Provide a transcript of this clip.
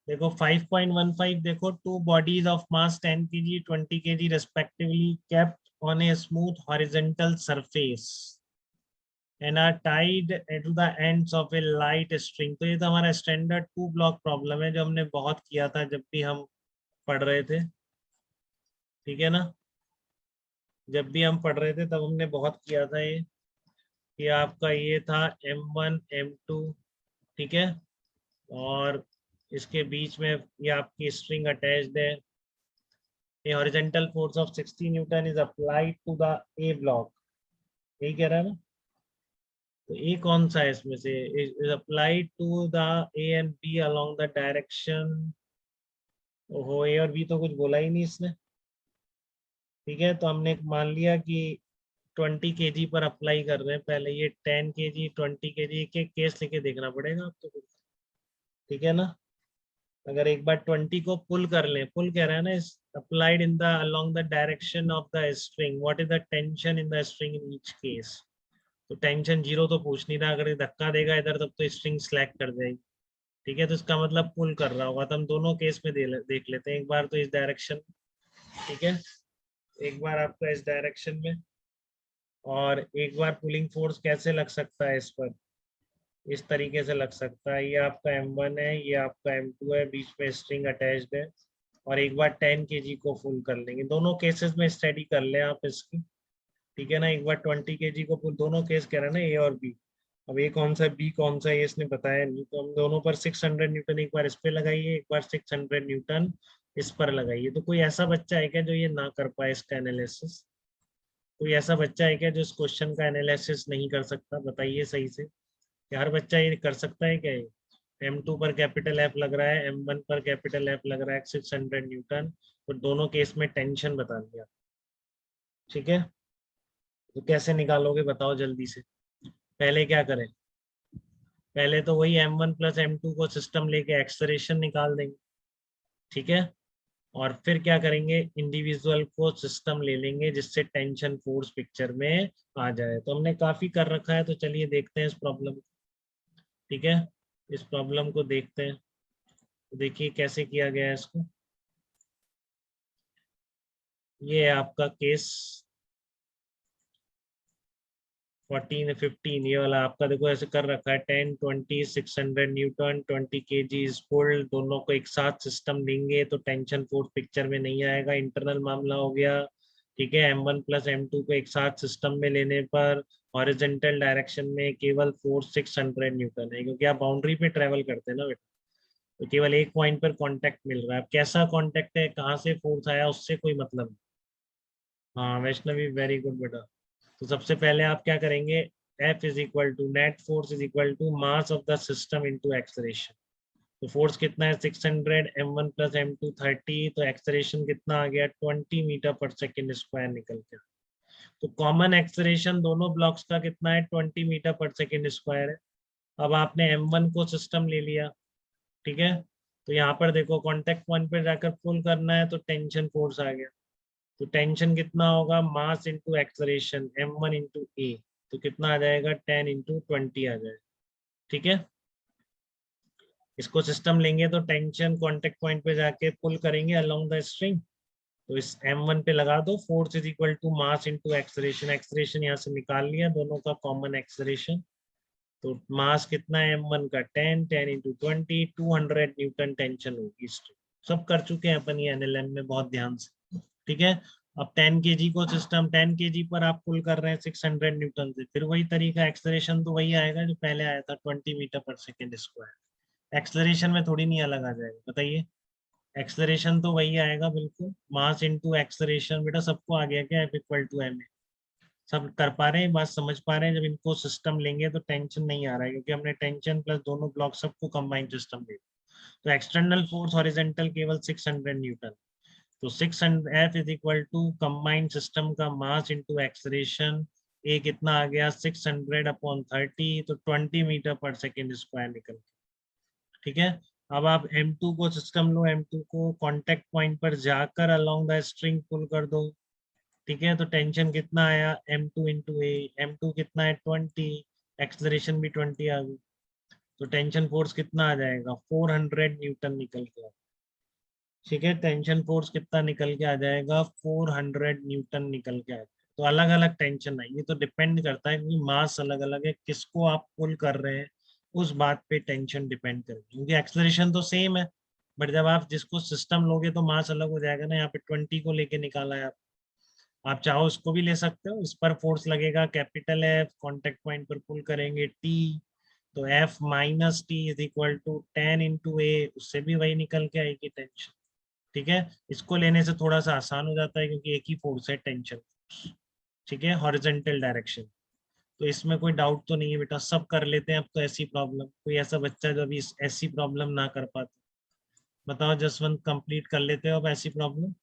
देखो 5.15, देखो two bodies of mass 10 kg 20 kg respectively kept on a smooth horizontal surface and are tied to the ends of a light string. तो ये तो हमारा standard to block problem है जो हमने बहुत किया था जब भी हम पढ़ रहे थे। ठीक है ना, जब भी हम पढ़ रहे थे तब हमने बहुत किया था ये आपका ये था M1 M2। ठीक है, और इसके बीच में ये आपकी स्ट्रिंग अटैच्ड है। A horizontal force of 60 Newton is applied to the A block। यही कह रहा है ना। तो ए कौन सा है इसमें से, is applied to the A and B along the direction. ओहो, ए और बी तो कुछ बोला ही नहीं इसने। ठीक है, तो हमने मान लिया कि 20 kg पर अप्लाई कर रहे हैं। पहले ये 10 kg 20 kg एक एक केस लेके देखना पड़ेगा आपको। ठीक है ना, अगर एक बार 20 को पुल कर लें, पुल कह रहा है ना, इस applied in the along the direction of the string, what is the tension in the string in each case. तो टेंशन जीरो तो पूछ नहीं रहा, अगर ये धक्का देगा इधर तब तो स्ट्रिंग स्लैक कर जाएगी। ठीक है, तो इसका मतलब पुल कर रहा होगा। तो हम दोनों केस में देख लेते हैं, एक बार तो इस डायरेक्शन। ठीक है, एक बार आपका इस डायरेक्शन में, और एक बार पुलिंग फोर्स कैसे लग सकता है इस पर, इस तरीके से लग सकता है। ये आपका M1 है, ये आपका M2 है, बीच में स्ट्रिंग अटैच्ड है। और एक बार 10 kg को फुल कर लेंगे। दोनों केसेस में स्टडी कर लें आप इसकी। ठीक है ना, एक बार 20 kg को फुल, दोनों केस कह रहे हैं ना, ए और बी। अब ए कौन सा बी कौन सा ये इसने बताया नहीं, तो हम दोनों पर 600 न्यूटन एक बार इस पे लगाइए, एक बार 600 न्यूटन इस पर लगाइए। तो कोई ऐसा बच्चा है क्या जो ये ना कर पाए इसका एनालिसिस? कोई ऐसा बच्चा है क्या जो इस क्वेश्चन का एनालिसिस नहीं कर सकता? बताइए सही से, कि हर बच्चा ये कर सकता है क्या? M2 पर कैपिटल एफ लग रहा है, M1 पर कैपिटल एफ लग रहा है, 600 न्यूटन, तो दोनों केस में टेंशन बता दिया। ठीक है, तो कैसे निकालोगे बताओ जल्दी से। पहले क्या करें, पहले तो वही M1 प्लस M2 को सिस्टम लेके एक्सलेरेशन निकाल देंगे। ठीक है, और फिर क्या करेंगे, इंडिविजुअल को सिस्टम ले लेंगे जिससे टेंशन फोर्स पिक्चर में आ जाए। तो हमने काफी कर रखा है, तो चलिए देखते हैं इस प्रॉब्लम। ठीक है, इस प्रॉब्लम को देखते हैं। तो देखिए कैसे किया गया है इसको। ये है आपका केस 14 15, ये वाला आपका देखो ऐसे कर रखा है, 10 20 600 न्यूटन 20 kg इज पुल्ड, दोनों को एक साथ सिस्टम देंगे तो टेंशन फोर्स पिक्चर में नहीं आएगा, इंटरनल मामला हो गया। ठीक है, M1 प्लस M2 को एक साथ सिस्टम में लेने पर हॉरिजॉन्टल डायरेक्शन में केवल फोर्स 600 न्यूटन है, क्योंकि आप बाउंड्री पे ट्रेवल करते हैं ना बेटा। तो केवल एक पॉइंट पर कांटेक्ट मिल रहा है। अब कैसा कांटेक्ट है, कहाँ से फोर्स आया, उससे कोई मतलब नहीं। हाँ वैष्णवी, वेरी गुड बेटा। तो सबसे पहले आप क्या करेंगे, F is equal to net force is equal to mass of the system into acceleration. तो फोर्स कितना है 600, M1 प्लस M2 30, तो एक्सलेरेशन कितना आ गया 20 मीटर पर सेकेंड स्क्वायर निकल के। तो कॉमन एक्सलेरेशन दोनों ब्लॉक्स का कितना है 20 मीटर पर सेकेंड स्क्वायर है। अब आपने M1 को सिस्टम ले लिया। ठीक है, तो यहाँ पर देखो कांटेक्ट पॉइंट पे जाकर पुल करना है तो टेंशन फोर्स आ गया। तो टेंशन कितना होगा, mass into acceleration M1 into a, तो कितना आ जाएगा 10 इंटू 20 आ जाएगा। ठीक है, इसको सिस्टम लेंगे तो टेंशन कांटेक्ट पॉइंट पे जाके पुल करेंगे अलोंग द स्ट्रिंग। तो इस M1 पे लगा दो, force is equal to mass into acceleration, acceleration यहाँ से निकाल लिया, दोनों का कॉमन एक्सलेरेशन। तो मास कितना है M1 का 10, 10 इंटू 20, 200 न्यूटन टेंशन होगी स्ट्रिंग। सब कर चुके हैं अपन ये NLM में बहुत ध्यान से। ठीक है, अब 10 kg को सिस्टम 10 kg पर आप पुल कर रहे हैं 600 न्यूटन से, फिर वही तरीका, एक्सलेरेशन तो वही आएगा जो पहले आया था 20 मीटर पर सेकेंड स्क्वायर। एक्सलेरेशन में थोड़ी नहीं अलग आ जाएगा, बताइए। एक्सलेरेशन तो वही आएगा बिल्कुल, मास इनटू एक्सलेरेशन। बेटा सबको आ गया क्या, F=ma? सब कर पा रहे हैं, बात समझ पा रहे हैं? जब इनको सिस्टम लेंगे तो टेंशन नहीं आ रहा है, क्योंकि हमने टेंशन प्लस दोनों ब्लॉक सबको कंबाइन सिस्टम दे। तो एक्सटर्नल फोर्स हॉरिजॉन्टल केवल 600 न्यूटन। तो 600 F is equal to combined system का मास इंटू एक्सलेरेशन। ए कितना आ गया 600/30, तो 20 मीटर पर सेकेंड स्क्वायर निकल के। ठीक है, अब आप M2 को सिस्टम लो, M2 को कांटेक्ट पॉइंट पर जाकर अलोंग द स्ट्रिंग पुल कर दो। ठीक है, तो टेंशन कितना आया M2 इंटू ए, M2 कितना है 20, एक्सलरेशन भी 20 आ गई। तो टेंशन फोर्स कितना आ जाएगा, 400 न्यूटन निकल के। ठीक है, टेंशन फोर्स कितना निकल के आ जाएगा, 400 न्यूटन निकल के आ जाएगा। तो अलग अलग टेंशन है, ये तो डिपेंड करता है कि मास अलग अलग है, किसको आप पुल कर रहे हैं उस बात पे टेंशन डिपेंड करेगी, क्योंकि एक्सेलरेशन तो सेम है, बट जब आप जिसको सिस्टम लोगे तो मास अलग हो जाएगा ना। यहाँ पे 20 को लेके निकाला है आप चाहो उसको भी ले सकते हो। इस पर फोर्स लगेगा कैपिटल एफ, कॉन्टेक्ट पॉइंट पर पुल करेंगे टी, तो F minus T is equal to 10 into a, उससे भी वही निकल के आएगी टेंशन। ठीक है, इसको लेने से थोड़ा सा आसान हो जाता है क्योंकि एक ही फोर्स है, टेंशन। ठीक है, हॉरिजॉन्टल डायरेक्शन। तो इसमें कोई डाउट तो नहीं है बेटा, सब कर लेते हैं अब तो ऐसी प्रॉब्लम। कोई ऐसा बच्चा जो अभी ऐसी प्रॉब्लम ना कर पाता, बताओ जसवंत, कंप्लीट कर लेते हो अब ऐसी प्रॉब्लम?